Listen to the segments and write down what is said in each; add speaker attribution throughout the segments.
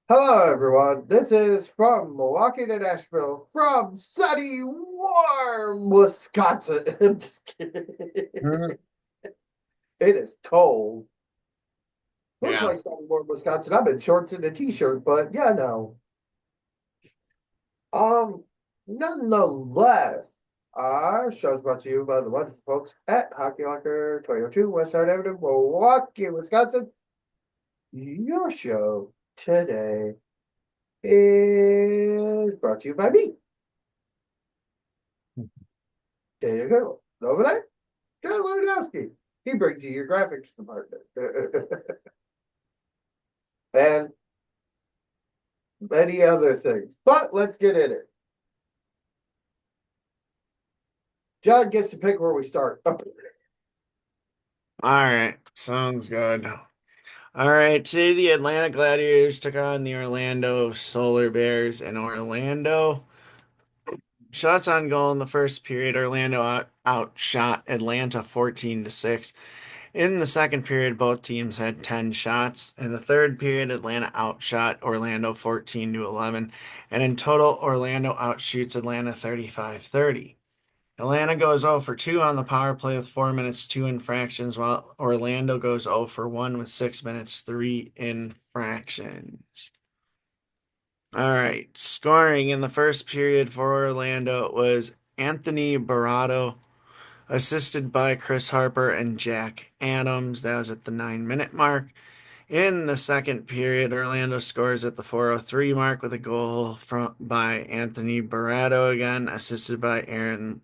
Speaker 1: Hello, everyone. This is from Milwaukee to Nashville, from sunny, warm Wisconsin. I'm just kidding.
Speaker 2: Mhm.
Speaker 1: It is cold. Looks
Speaker 2: Yeah.
Speaker 1: like sunny, warm Wisconsin. I'm in shorts and a t-shirt, but yeah, no. Um, Nonetheless, our show's brought to you by the wonderful folks at Hockey Locker 2002 West Side Avenue, Milwaukee, Wisconsin. Your show today is brought to you by me. There you go. Over there, John Lewandowski. He brings you your graphics department. And many other things. But let's get in it. John gets to pick where we start.
Speaker 2: All right. Sounds good. All right. Today, the Atlanta Gladiators took on the Orlando Solar Bears in Orlando. Shots on goal in the first period. Orlando outshot Atlanta 14 to 6. In the second period, both teams had 10 shots. In the third period, Atlanta outshot Orlando 14 to 11. And in total, Orlando outshoots Atlanta 35-30. Atlanta goes 0 for 2 on the power play with 4 minutes, 2 infractions, while Orlando goes 0 for 1 with 6 minutes, 3 infractions. All right. Scoring in the first period for Orlando was Anthony Barrato, assisted by Chris Harper and Jack Adams. That was at the 9-minute mark. In the second period, Orlando scores at the 4:03 mark with a goal by Anthony Barrato again, assisted by Aaron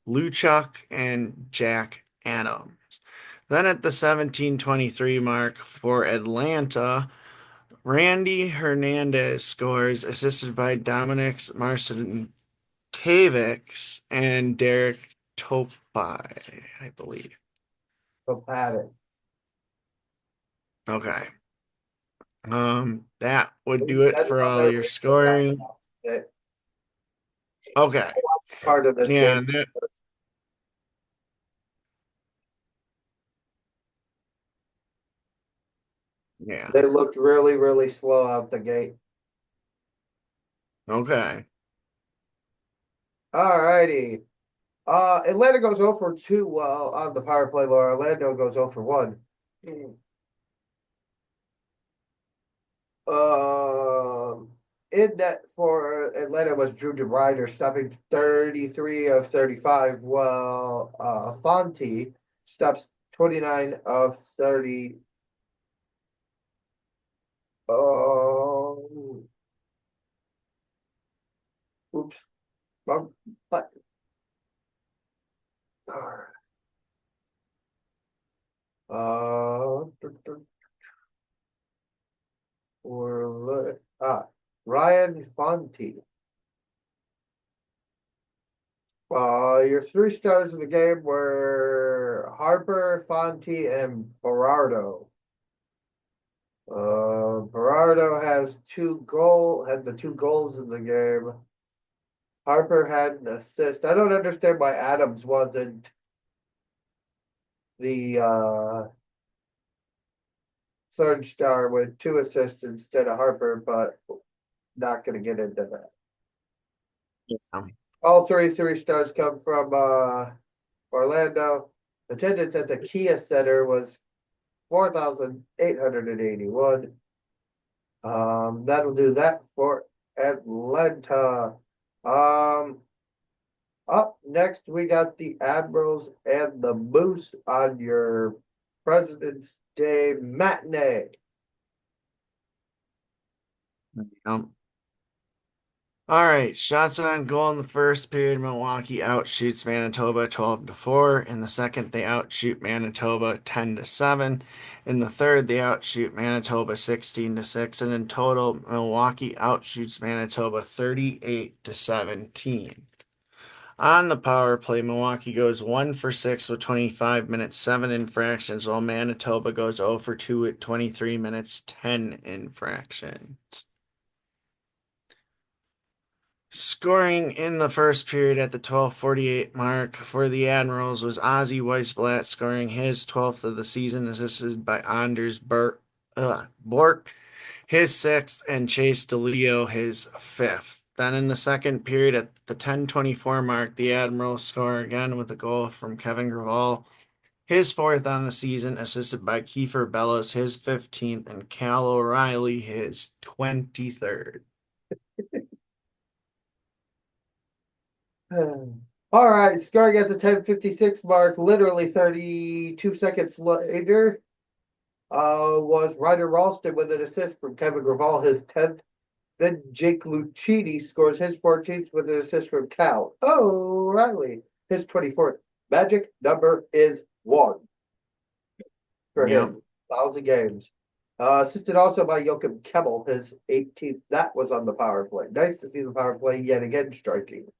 Speaker 2: Luchuk and Jack Adams. Then at the 17:23 mark for Atlanta, Randy Hernandez scores, assisted by Dominic Marcinkiewicz and Derek Topai, I believe.
Speaker 1: So pat it.
Speaker 2: Okay. That would do it
Speaker 1: That's
Speaker 2: for
Speaker 1: what
Speaker 2: all
Speaker 1: they're
Speaker 2: your
Speaker 1: not
Speaker 2: scoring. Okay.
Speaker 1: part of this
Speaker 2: Yeah,
Speaker 1: game.
Speaker 2: and that, yeah.
Speaker 1: They looked really, really slow out the gate.
Speaker 2: Okay.
Speaker 1: All righty. Atlanta goes 0 for 2 on the power play, while Orlando goes 0 for 1. Um, in that for Atlanta was Drew DeRider stopping 33 of 35, while Fonte stops 29 of 30. Oh, oops. Wrong button. All right. Uh, Ryan Fonte. Your three stars of the game were Harper, Fonte, and Berardo. Berardo had the two goals in the game. Harper had an assist. I don't understand why Adams wasn't the third star with two assists instead of Harper, but not going to get into that.
Speaker 2: Um,
Speaker 1: All three stars come from Orlando. Attendance at the Kia Center was 4,881. That'll do that for Atlanta. Um, Up next, we got the Admirals and the Moose on your President's Day matinee.
Speaker 2: um, all right. Shots on goal in the first period. Milwaukee outshoots Manitoba 12 to 4. In the second, they outshoot Manitoba 10 to 7. In the third, they outshoot Manitoba 16 to 6. And in total, Milwaukee outshoots Manitoba 38 to 17. On the power play, Milwaukee goes 1 for 6 with 25 minutes, 7 infractions, while Manitoba goes 0 for 2 with 23 minutes, 10 infractions. Scoring in the first period at the 12:48 mark for the Admirals was Ozzy Weisblatt scoring his 12th of the season, assisted by Anders Bork. his sixth, and Chase DeLeo his fifth. Then in the second period at the 10:24 mark, the Admirals score again with a goal from Kevin Graval, his fourth on the season, assisted by Kiefer Bellows, his 15th, and Cal O'Reilly, his 23rd.
Speaker 1: All right, scoring at the 10:56 mark, literally 32 seconds later, was Ryder Ralston with an assist from Kevin Graval, his 10th. Then Jake Lucchini scores his 14th with an assist from Cal O'Reilly, his 24th. Magic number is 1 for
Speaker 2: Yep.
Speaker 1: him. 1,000 games. Assisted also by Joachim Kemmel, his 18th. That was on the power play. Nice to see the power play yet again striking.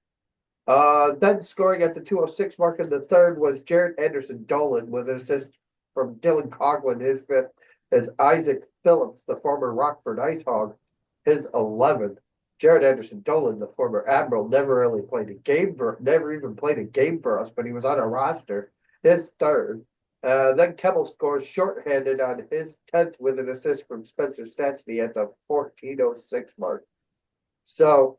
Speaker 1: Then scoring at the 2:06 mark in the third was Jared Anderson Dolan with an assist from Dylan Coughlin, his fifth, as Isaac Phillips, the former Rockford Ice Hog, his 11th. Jared Anderson Dolan, the former Admiral, never even played a game for us, but he was on our roster. His third. Then Kemmel scores shorthanded on his 10th with an assist from Spencer Stastny at the 14:06 mark. So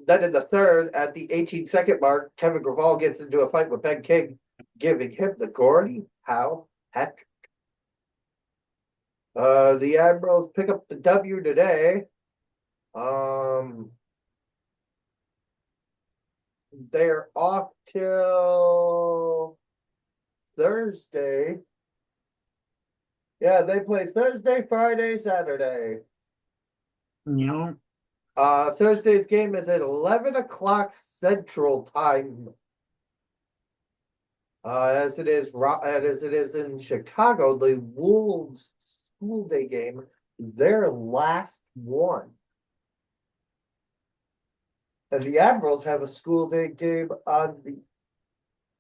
Speaker 1: then in the third, at the 18-second mark, Kevin Graval gets into a fight with Ben King, giving him the Gordie Howe hat trick. The Admirals pick up the W today. They're off till Thursday. Yeah, they play Thursday, Friday, Saturday.
Speaker 2: Yep.
Speaker 1: Thursday's game is at 11 o'clock Central Time. As it is in Chicago, the Wolves school day game, their last one. And the Admirals have a school day game on the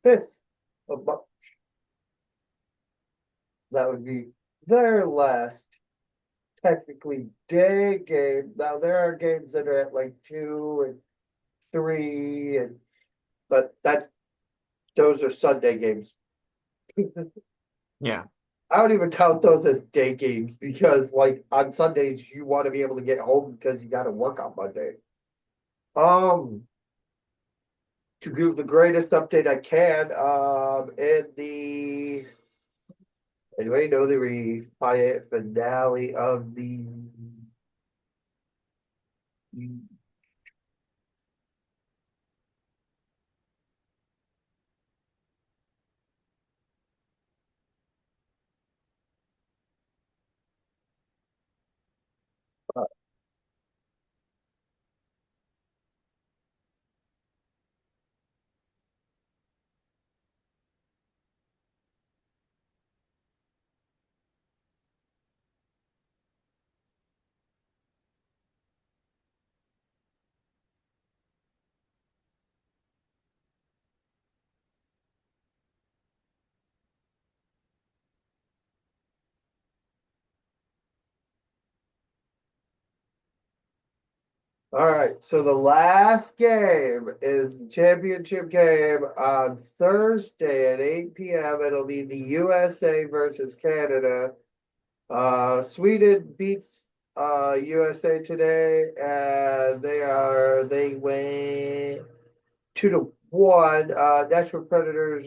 Speaker 1: 5th of March. That would be their last technically day game. Now there are games that are at like 2 and 3, but those are Sunday games.
Speaker 2: Yeah.
Speaker 1: I don't even count those as day games because, like, on Sundays you want to be able to get home because you got to work on Monday. To give the greatest update I can, anyway, know the finale of the All right, so the last game is the championship game on Thursday at 8 p.m. It'll be the USA versus Canada. Sweden beats USA today, and they win 2-1. Nashville Predators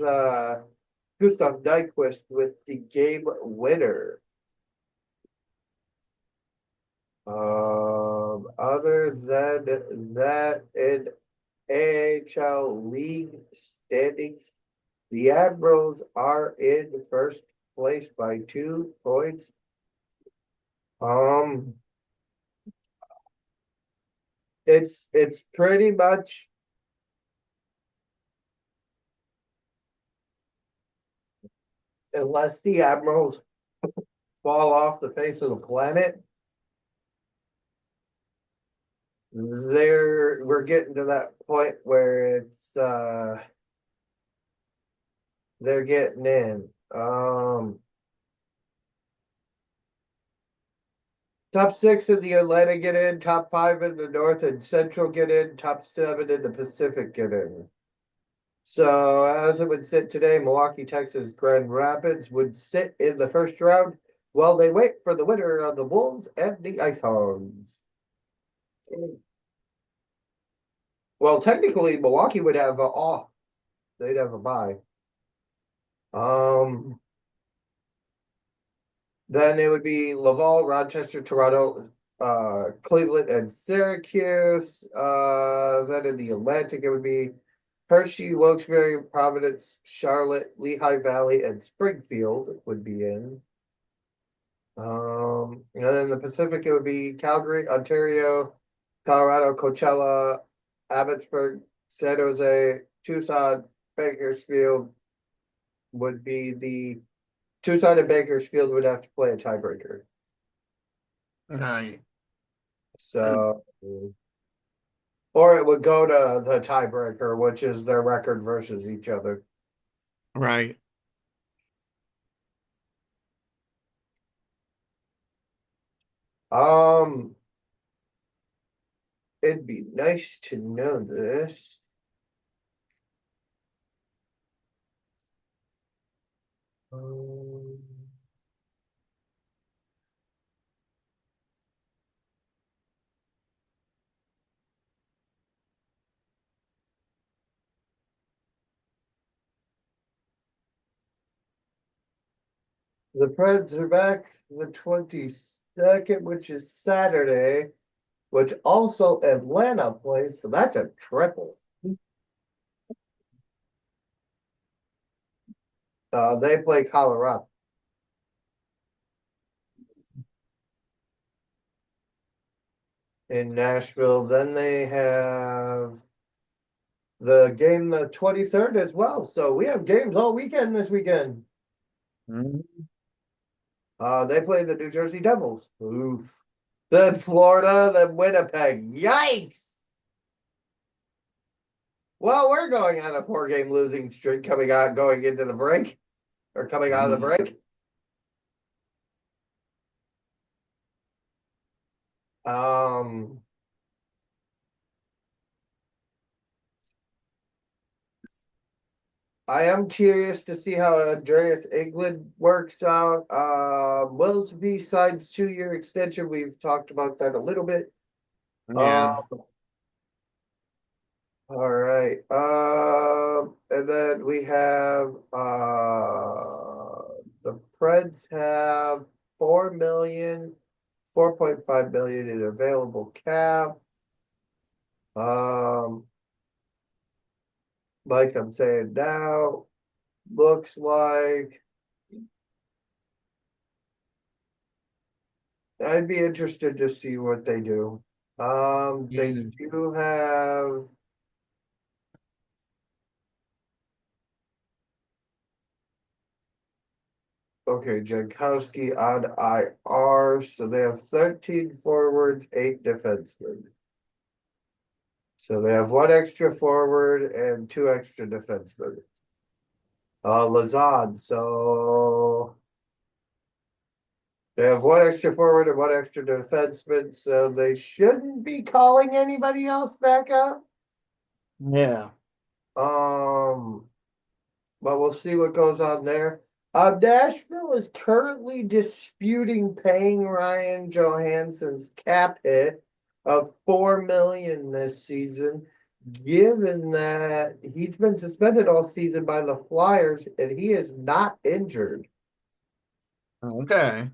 Speaker 1: Gustav Nyquist with the game winner. Other than that, in AHL League standings, the Admirals are in first place by 2 points. It's pretty much unless the Admirals fall off the face of the planet, we're getting to that point where they're getting in. Top 6 in the Atlantic get in, top 5 in the North and Central get in, top 7 in the Pacific get in. So as it would sit today, Milwaukee, Texas, Grand Rapids would sit in the first round. Well, they wait for the winner of the Wolves and the Ice Hogs. Well, technically, Milwaukee would have a off. They'd have a bye. Um, then it would be Laval, Rochester, Toronto, Cleveland, and Syracuse. Then in the Atlantic, it would be Hershey, Wilkes-Barre, Providence, Charlotte, Lehigh Valley, and Springfield would be in. And then the Pacific, it would be Calgary, Ontario, Colorado, Coachella, Abbotsford, San Jose, Tucson, Bakersfield would be the Tucson and Bakersfield would have to play a tiebreaker.
Speaker 2: Right.
Speaker 1: So, or it would go to the tiebreaker, which is their record versus each other.
Speaker 2: Right.
Speaker 1: Um, it'd be nice to know this. Um, the Preds are back the 22nd, which is Saturday, which also Atlanta plays, so that's a triple. They play Colorado in Nashville. Then they have the game the 23rd as well. So we have games all weekend this weekend.
Speaker 2: Mhm.
Speaker 1: They play the New Jersey Devils. Oof. Then Florida, then Winnipeg. Yikes! Well, we're going on a 4-game losing streak going into the break or coming out of the break. Um, I am curious to see how Andreas England works out. Willsby signs 2-year extension. We've talked about that a little bit. Uh,
Speaker 2: Yeah.
Speaker 1: all right. And then we have the Preds have 4.5 million in available cap. Um, like I'm saying now, looks like I'd be interested to see what they do. They
Speaker 2: Mm.
Speaker 1: do have okay, Jankowski on IR, so they have 13 forwards, 8 defensemen. So they have 1 extra forward and 2 extra defensemen. Lazard, so they have 1 extra forward and 1 extra defenseman, so they shouldn't be calling anybody else back up.
Speaker 2: Yeah.
Speaker 1: Um, but we'll see what goes on there. Nashville is currently disputing paying Ryan Johansson's cap hit of 4 million this season, given that he's been suspended all season by the Flyers and he is not injured.
Speaker 2: Okay.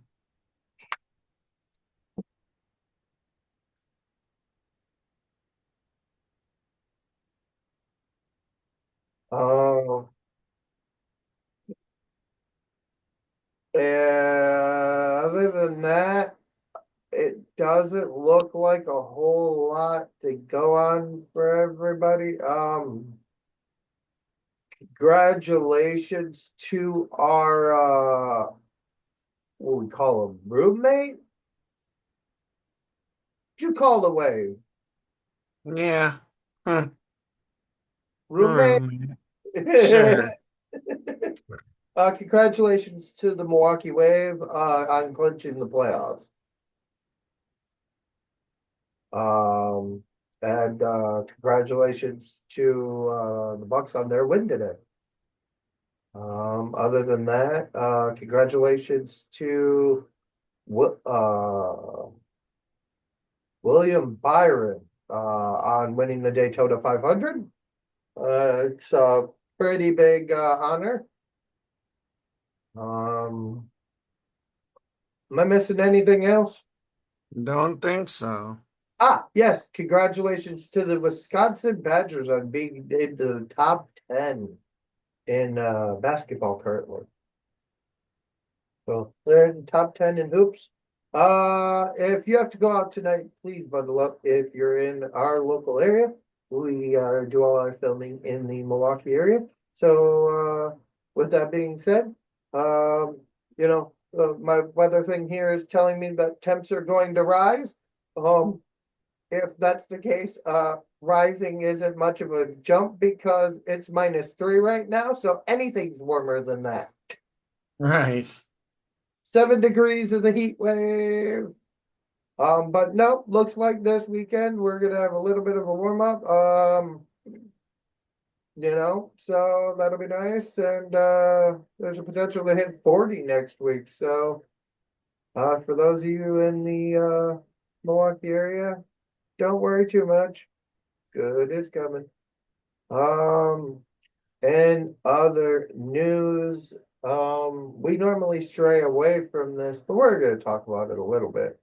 Speaker 1: Um, and other than that, it doesn't look like a whole lot to go on for everybody. Congratulations to our what we call him, roommate? What you call the wave?
Speaker 2: Yeah. Huh.
Speaker 1: Roommate?
Speaker 2: Sure.
Speaker 1: Congratulations to the Milwaukee Wave on clinching the playoffs. Um, and congratulations to the Bucks on their win today. Other than that, congratulations to William Byron on winning the Daytona 500. It's a pretty big honor. Um, am I missing anything else?
Speaker 2: Don't think so.
Speaker 1: Yes, congratulations to the Wisconsin Badgers on being into the top 10 in basketball currently. So they're in the top 10 in hoops. If you have to go out tonight, please bundle up. If you're in our local area, we do all our filming in the Milwaukee area. So, with that being said, my weather thing here is telling me that temps are going to rise. Um, if that's the case, rising isn't much of a jump because it's -3 right now. So anything's warmer than that.
Speaker 2: Right.
Speaker 1: 7 degrees is a heat wave. But no, looks like this weekend we're gonna have a little bit of a warm up. So that'll be nice. And there's a potential to hit 40 next week. So for those of you in the Milwaukee area, don't worry too much. Good is coming. Um, and other news, we normally stray away from this, but we're gonna talk about it a little bit.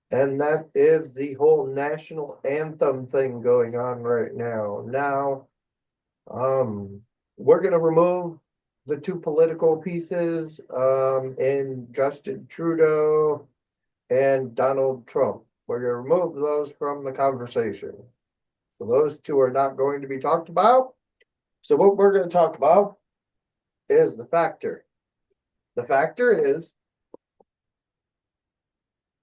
Speaker 1: And that is the whole national anthem thing going on right now. Now, we're going to remove the two political pieces in Justin Trudeau and Donald Trump. We're going to remove those from the conversation. So those two are not going to be talked about. So what we're going to talk about is the factor. The factor is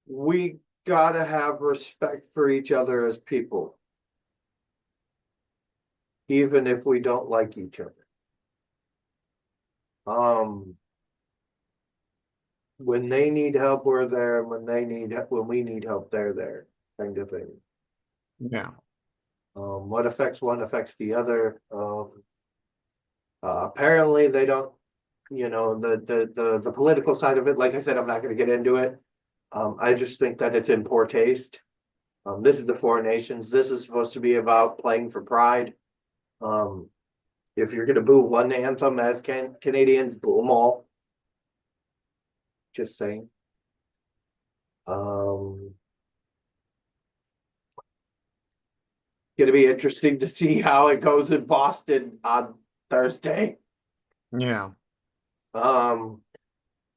Speaker 1: we gotta have respect for each other as people, even if we don't like each other. When they need help, we're there, and when we need help, they're there, kind of thing.
Speaker 2: Yeah.
Speaker 1: What affects one affects the other. Apparently they don't, the political side of it, like I said, I'm not gonna get into it. I just think that it's in poor taste. This is the Four Nations. This is supposed to be about playing for pride. If you're going to boo one anthem as Canadians, boo them all. Just saying. Going to be interesting to see how it goes in Boston on Thursday.
Speaker 2: Yeah.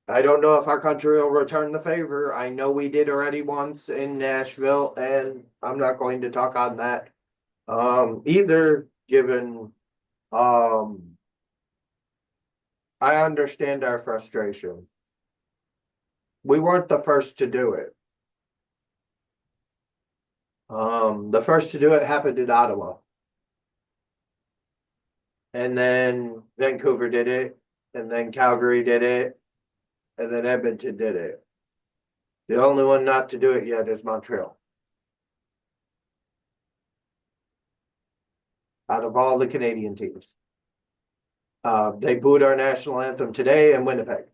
Speaker 1: I don't know if our country will return the favor. I know we did already once in Nashville, and I'm not going to talk on that. Either, given I understand our frustration. We weren't the first to do it. The first to do it happened in Ottawa. And then Vancouver did it, and then Calgary did it, and then Edmonton did it. The only one not to do it yet is Montreal. Out of all the Canadian teams. They booed our national anthem today in Winnipeg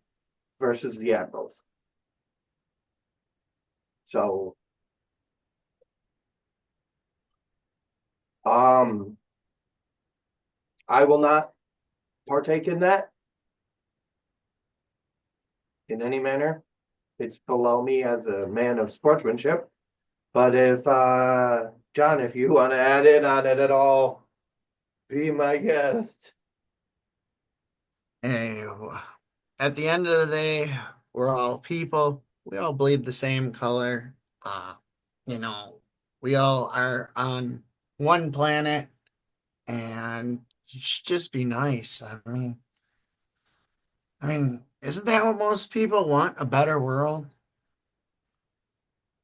Speaker 1: versus the Admirals. So, I will not partake in that in any manner. It's below me as a man of sportsmanship. But if John, if you want to add in on it at all, be my guest.
Speaker 2: Hey, at the end of the day, we're all people. We all bleed the same color. Uh, you know, we all are on one planet, and you should just be nice. Isn't that what most people want? A better world?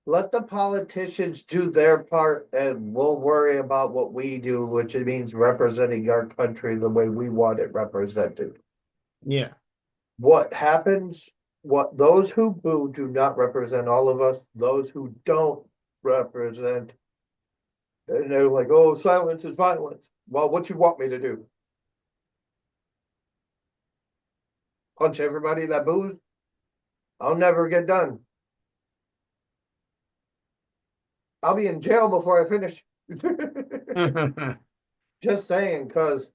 Speaker 1: Let the politicians do their part and we'll worry about what we do, which means representing our country the way we want it represented.
Speaker 2: Yeah.
Speaker 1: What happens, what those who boo do not represent all of us, those who don't represent, and they're like, oh, silence is violence. Well, what you want me to do? punch everybody that boos, I'll never get done. I'll be in jail before I finish. Just saying, because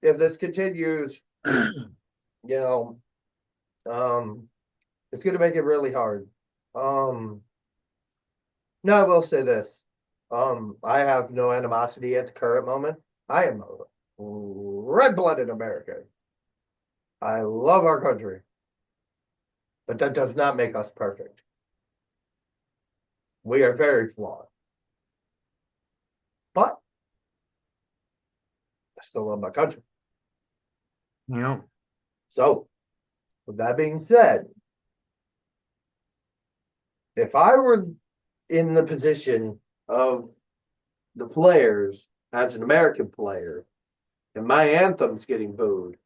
Speaker 1: if this continues, you know, um, it's going to make it really hard. Um, no, I will say this. I have no animosity at the current moment. I am a red-blooded American. I love our country, but that does not make us perfect. We are very flawed, but I still love my country.
Speaker 2: Yeah.
Speaker 1: So, with that being said, if I were in the position of the players as an American player and my anthem's getting booed,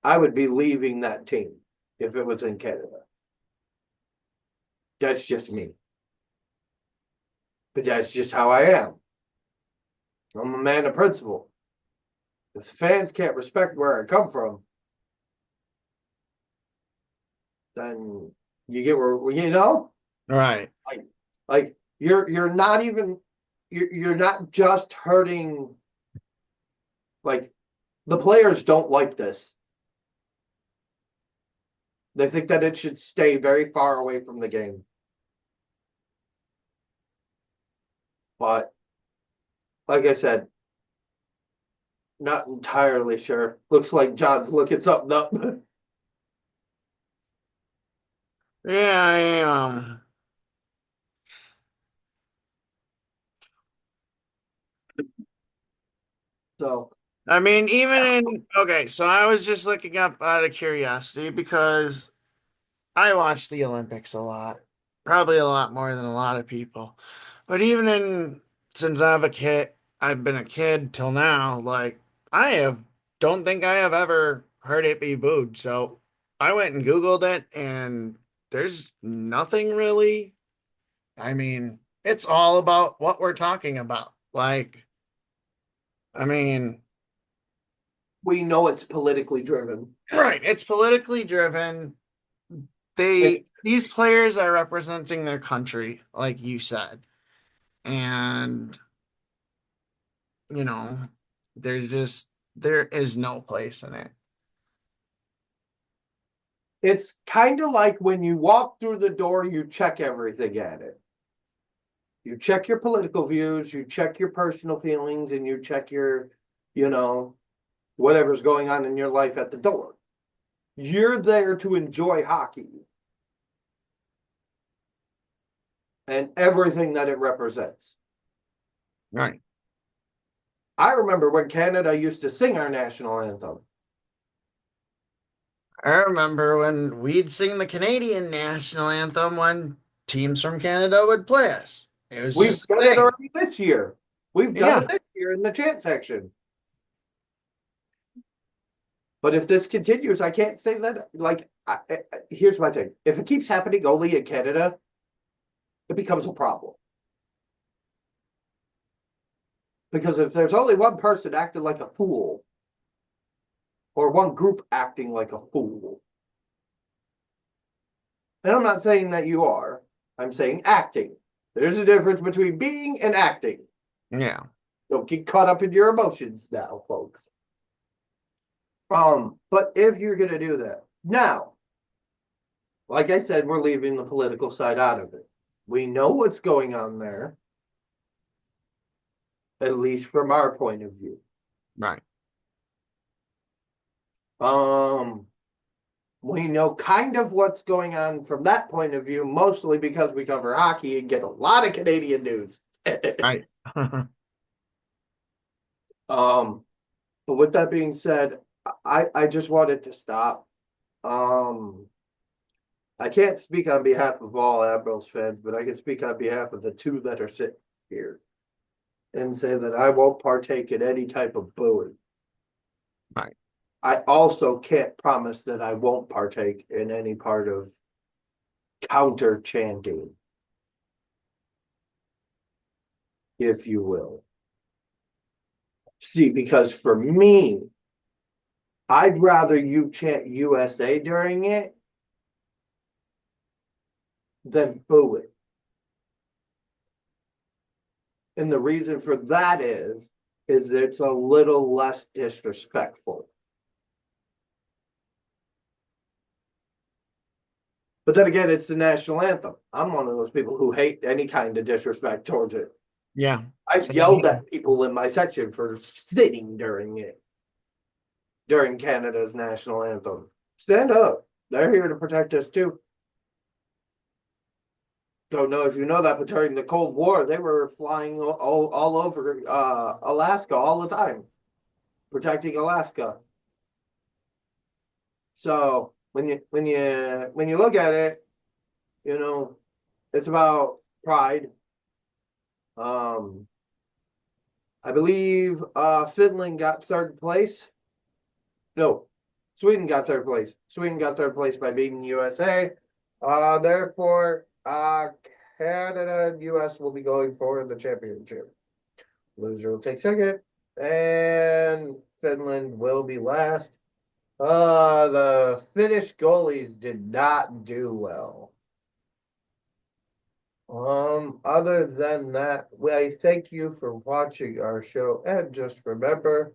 Speaker 1: I would be leaving that team if it was in Canada. That's just me. But that's just how I am. I'm a man of principle. If fans can't respect where I come from, then you get where
Speaker 2: Right.
Speaker 1: like you're not even you're not just hurting. Like, the players don't like this. They think that it should stay very far away from the game. But like I said, not entirely sure. Looks like John's looking something up.
Speaker 2: Yeah,
Speaker 1: So
Speaker 2: I mean, even in okay, so I was just looking up out of curiosity because I watch the Olympics a lot, probably a lot more than a lot of people. But even in since I've been a kid till now, like I have don't think I have ever heard it be booed. So I went and Googled it and there's nothing really. I mean, it's all about what we're talking about. Like, I mean,
Speaker 1: we know it's politically driven.
Speaker 2: right, it's politically driven.
Speaker 1: It,
Speaker 2: These players are representing their country, like you said. And, you know, there is no place in it.
Speaker 1: it's kind of like when you walk through the door, you check everything at it. You check your political views, you check your personal feelings, and you check your, you know, whatever's going on in your life at the door. You're there to enjoy hockey and everything that it represents.
Speaker 2: Right.
Speaker 1: I remember when Canada used to sing our national anthem.
Speaker 2: I remember when we'd sing the Canadian national anthem when teams from Canada would play us. It was
Speaker 1: We've
Speaker 2: just a
Speaker 1: done it
Speaker 2: thing.
Speaker 1: already this year. We've done it
Speaker 2: Yeah.
Speaker 1: this year in the chant section. But if this continues, I can't say that. Like, here's my thing: if it keeps happening only in Canada, it becomes a problem. Because if there's only one person acting like a fool, or one group acting like a fool, and I'm not saying that you are, I'm saying acting. There's a difference between being and acting.
Speaker 2: Yeah.
Speaker 1: Don't get caught up in your emotions now, folks. But if you're gonna do that now, like I said, we're leaving the political side out of it. We know what's going on there, at least from our point of view.
Speaker 2: Right.
Speaker 1: Um, we know kind of what's going on from that point of view, mostly because we cover hockey and get a lot of Canadian news.
Speaker 2: Right.
Speaker 1: um, but with that being said, I just wanted to stop. Um, I can't speak on behalf of all Admirals fans, but I can speak on behalf of the two that are sitting here and say that I won't partake in any type of booing.
Speaker 2: Right.
Speaker 1: I also can't promise that I won't partake in any part of counter chanting, if you will. See, because for me, I'd rather you chant USA during it than boo it. And the reason for that is it's a little less disrespectful. But then again, it's the national anthem. I'm one of those people who hate any kind of disrespect towards it.
Speaker 2: Yeah.
Speaker 1: I've
Speaker 2: Same
Speaker 1: yelled
Speaker 2: here.
Speaker 1: at people in my section for sitting during it, during Canada's national anthem. Stand up. They're here to protect us too. Don't know if you know that, but during the Cold War, they were flying all over Alaska all the time, protecting Alaska. So when you look at it, you know, it's about pride. Um, I believe Finland got third place. No, Sweden got third place. Sweden got third place by beating USA. Therefore, Canada and US will be going for the championship. Loser will take second, and Finland will be last. The Finnish goalies did not do well. Other than that, I thank you for watching our show, and just remember,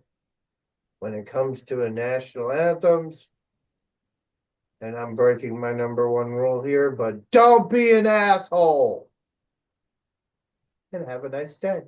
Speaker 1: when it comes to a national anthems, and I'm breaking my number one rule here, but don't be an asshole. And have a nice day.